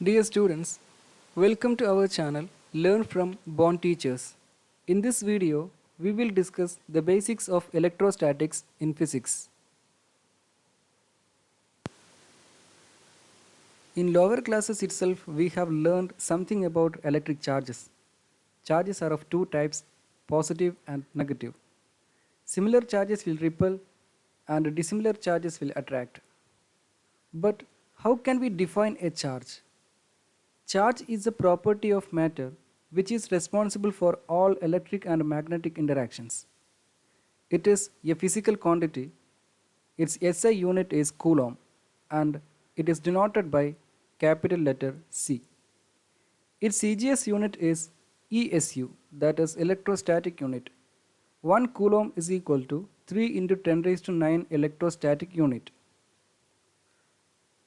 Dear students, welcome to our channel Learn from Born Teachers. In this video, we will discuss the basics of electrostatics in physics. In lower classes itself, we have learned something about electric charges. Charges are of two types, positive and negative. Similar charges will repel and dissimilar charges will attract. But how can we define a charge? Charge is a property of matter which is responsible for all electric and magnetic interactions. It is a physical quantity. Its SI unit is coulomb and it is denoted by capital letter C. Its CGS unit is ESU, that is electrostatic unit. 1 coulomb is equal to 3 into 10 raised to 9 electrostatic unit.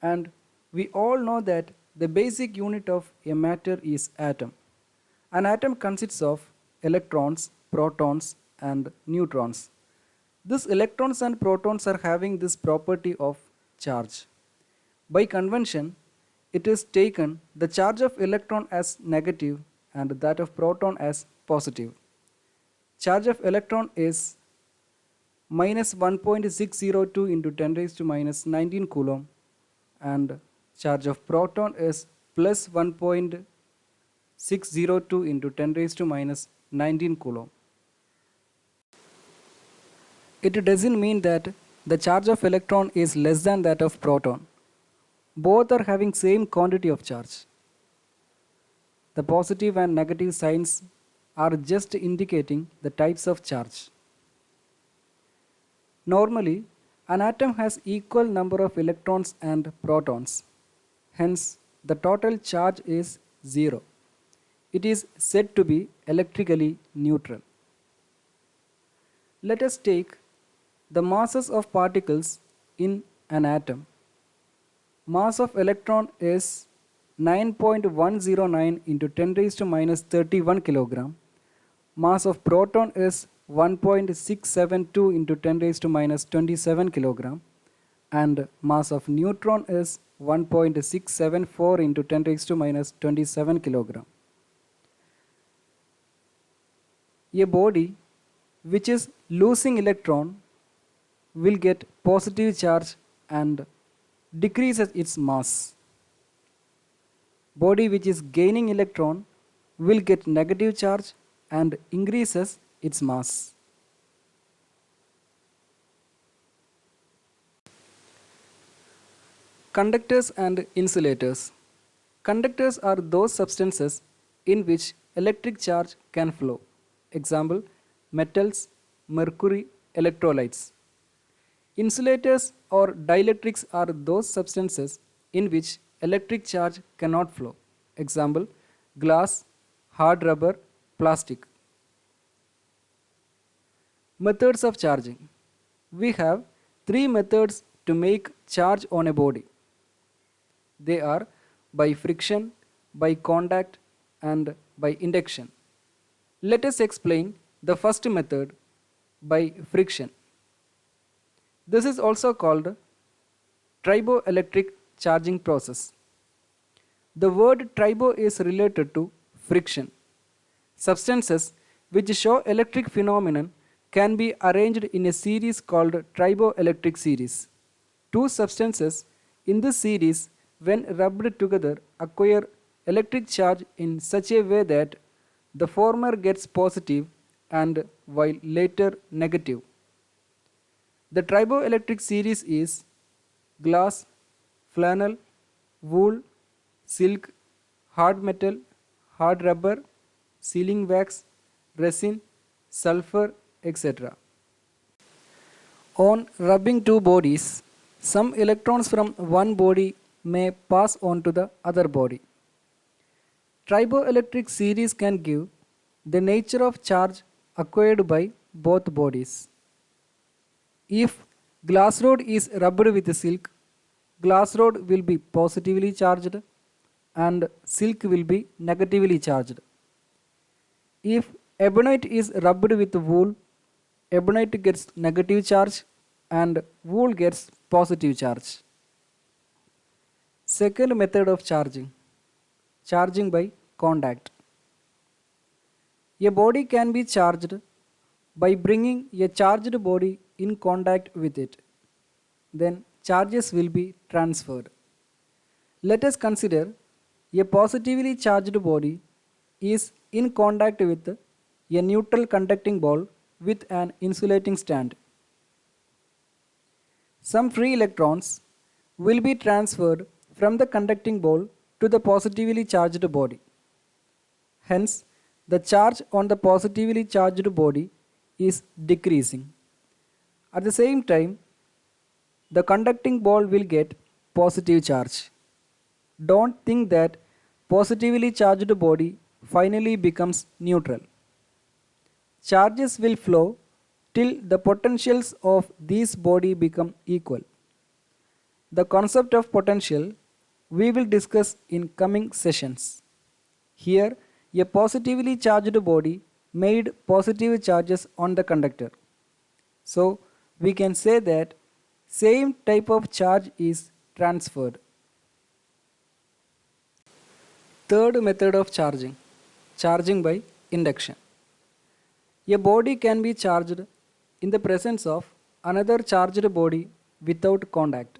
And we all know that the basic unit of a matter is atom. An atom consists of electrons, protons and neutrons. These electrons and protons are having this property of charge. By convention, it is taken the charge of electron as negative and that of proton as positive. Charge of electron is minus 1.602 into 10 raised to minus 19 coulomb and charge of proton is plus 1.602 into 10 raised to minus 19 coulomb. It doesn't mean that the charge of electron is less than that of proton. Both are having same quantity of charge. The positive and negative signs are just indicating the types of charge. Normally, an atom has equal number of electrons and protons. Hence, the total charge is 0. It is said to be electrically neutral. Let us take the masses of particles in an atom. Mass of electron is 9.109 into 10 raised to minus 31 kilogram. Mass of proton is 1.672 into 10 raised to minus 27 kilogram. And mass of neutron is 1.674 into 10 raised to minus 27 kilogram. A body which is losing electron will get positive charge and decreases its mass. Body which is gaining electron will get negative charge and increases its mass. Conductors and insulators. Conductors are those substances in which electric charge can flow. Example, metals, mercury, electrolytes. Insulators or dielectrics are those substances in which electric charge cannot flow. Example, glass, hard rubber, plastic. Methods of charging. We have three methods to make charge on a body. They are by friction, by contact and by induction. Let us explain the first method by friction. This is also called triboelectric charging process. The word tribo is related to friction. Substances which show electric phenomenon can be arranged in a series called triboelectric series. Two substances in this series when rubbed together acquire electric charge in such a way that the former gets positive and while later negative. The triboelectric series is glass, flannel, wool, silk, hard metal, hard rubber, sealing wax, resin, sulfur, etc. On rubbing two bodies, some electrons from one body may pass on to the other body. Triboelectric series can give the nature of charge acquired by both bodies. If glass rod is rubbed with silk, glass rod will be positively charged and silk will be negatively charged. If ebonite is rubbed with wool, ebonite gets negative charge and wool gets positive charge. Second method of charging. charging by contact. A body can be charged by bringing a charged body in contact with it. Then charges will be transferred. Let us consider a positively charged body is in contact with a neutral conducting ball with an insulating stand. Some free electrons will be transferred from the conducting ball to the positively charged body. Hence, the charge on the positively charged body is decreasing. At the same time, the conducting ball will get positive charge. Don't think that positively charged body finally becomes neutral. Charges will flow till the potentials of these body become equal. The concept of potential we will discuss in coming sessions. Here, a positively charged body made positive charges on the conductor. So, we can say that same type of charge is transferred. Third method of charging, charging by induction. A body can be charged in the presence of another charged body without contact.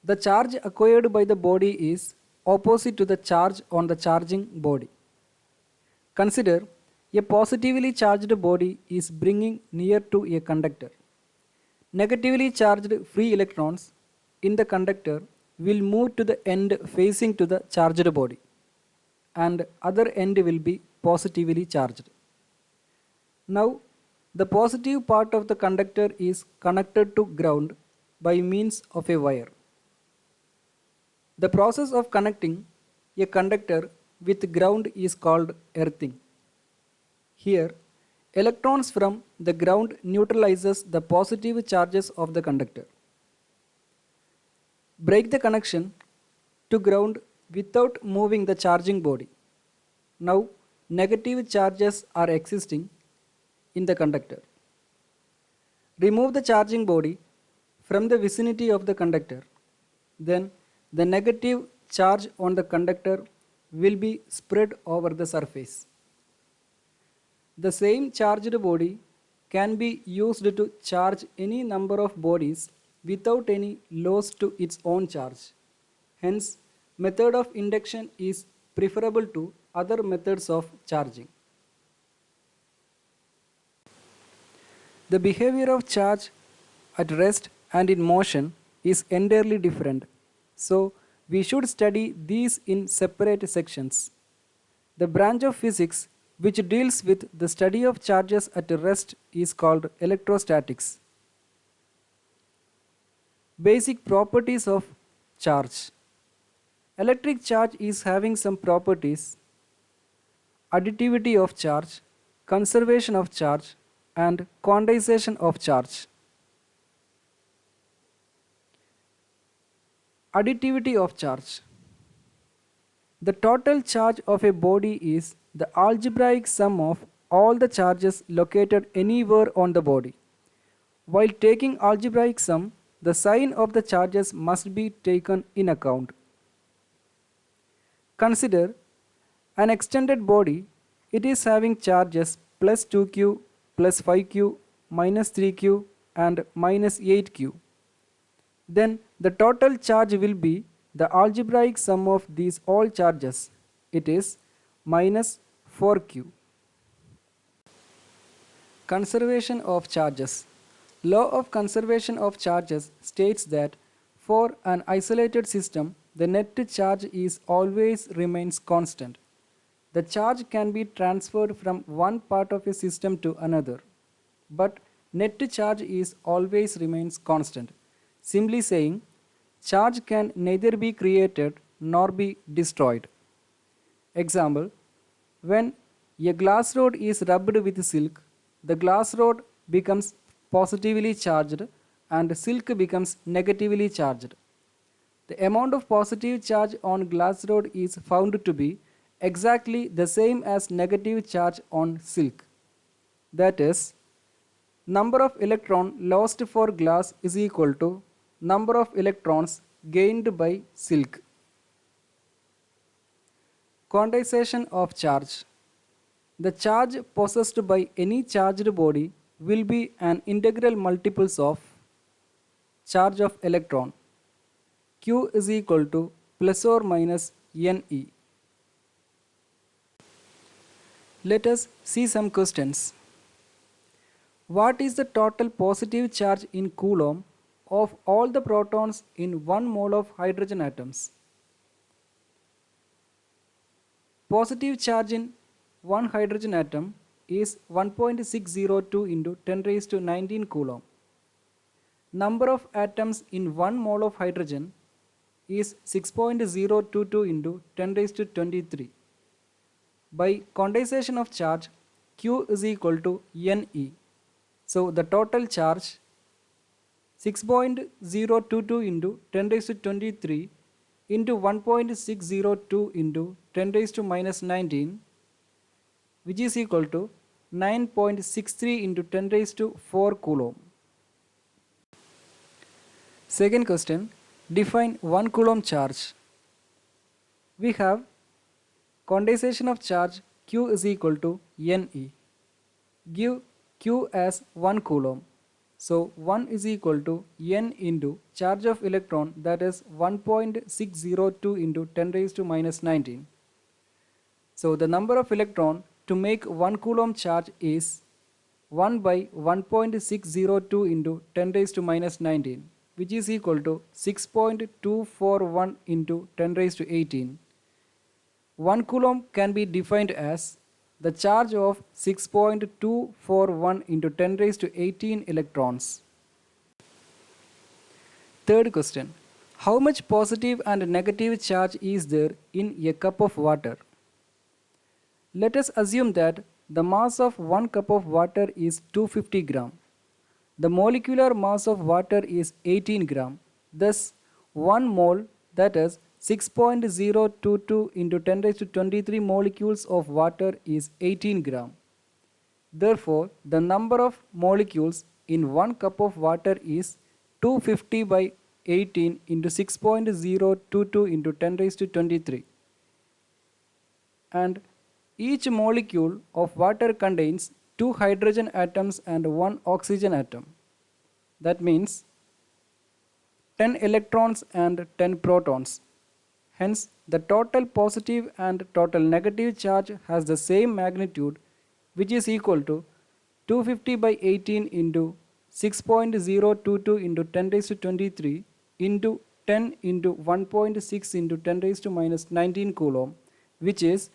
The charge acquired by the body is opposite to the charge on the charging body. Consider a positively charged body is bringing near to a conductor. Negatively charged free electrons in the conductor will move to the end facing to the charged body, and other end will be positively charged. Now, the positive part of the conductor is connected to ground by means of a wire. The process of connecting a conductor with ground is called earthing. Here, electrons from the ground neutralizes the positive charges of the conductor. Break the connection to ground without moving the charging body. Now, negative charges are existing in the conductor. Remove the charging body from the vicinity of the conductor. Then the negative charge on the conductor will be spread over the surface. The same charged body can be used to charge any number of bodies without any loss to its own charge. Hence, method of induction is preferable to other methods of charging. The behavior of charge at rest and in motion is entirely different. So, we should study these in separate sections. The branch of physics which deals with the study of charges at rest is called electrostatics. Basic properties of charge. Electric charge is having some properties: additivity of charge, conservation of charge, and quantization of charge. Additivity of charge. The total charge of a body is the algebraic sum of all the charges located anywhere on the body. While taking algebraic sum, the sign of the charges must be taken in account. Consider an extended body. It is having charges plus 2q, plus 5q, minus 3q, and minus 8q. Then the total charge will be the algebraic sum of these all charges. It is minus 4q. Conservation of charges. Law of conservation of charges states that for an isolated system, the net charge is always remains constant. The charge can be transferred from one part of a system to another, but net charge is always remains constant. Simply saying, charge can neither be created nor be destroyed. Example, when a glass rod is rubbed with silk, the glass rod becomes positively charged and silk becomes negatively charged. The amount of positive charge on glass rod is found to be exactly the same as negative charge on silk. That is, number of electron lost for glass is equal to number of electrons gained by silk. Quantization of charge. The charge possessed by any charged body will be an integral multiples of charge of electron. Q is equal to plus or minus Ne. Let us see some questions. What is the total positive charge in Coulomb of all the protons in 1 mole of hydrogen atoms? Positive charge in one hydrogen atom is 1.602 into 10 raised to 19 Coulomb. Number of atoms in 1 mole of hydrogen is 6.022 into 10 raised to 23. By quantization of charge, Q is equal to Ne. So the total charge 6.022 into 10 raised to 23 into 1.602 into 10 raised to minus 19, which is equal to 9.63 into 10 raised to 4 Coulomb. Second question, define 1 Coulomb charge. We have quantization of charge Q is equal to Ne. Give Q as 1 Coulomb. So 1 is equal to N into charge of electron, that is 1.602 into 10 raised to minus 19. So the number of electron to make 1 Coulomb charge is 1 by 1.602 into 10 raised to minus 19, which is equal to 6.241 into 10 raised to 18. 1 Coulomb can be defined as the charge of 6.241 into 10 raised to 18 electrons. Third question, how much positive and negative charge is there in a cup of water? Let us assume that the mass of 1 cup of water is 250 gram. The molecular mass of water is 18 gram. Thus, 1 mole, that is 6.022 into 10 raised to 23 molecules of water is 18 gram. Therefore, the number of molecules in 1 cup of water is 250 by 18 into 6.022 into 10 raised to 23. And each molecule of water contains 2 hydrogen atoms and 1 oxygen atom. That means 10 electrons and 10 protons. Hence, the total positive and total negative charge has the same magnitude, which is equal to 250 by 18 into 6.022 into 10 raised to 23 into 10 into 1.6 into 10 raised to minus 19 Coulomb, which is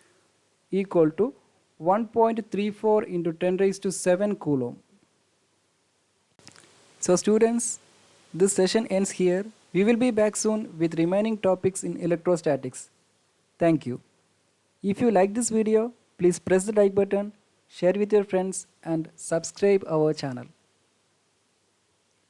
equal to 1.34 into 10 raised to 7 Coulomb. So students, this session ends here. We will be back soon with remaining topics in electrostatics. Thank you. If you like this video, please press the like button, share with your friends and subscribe our channel.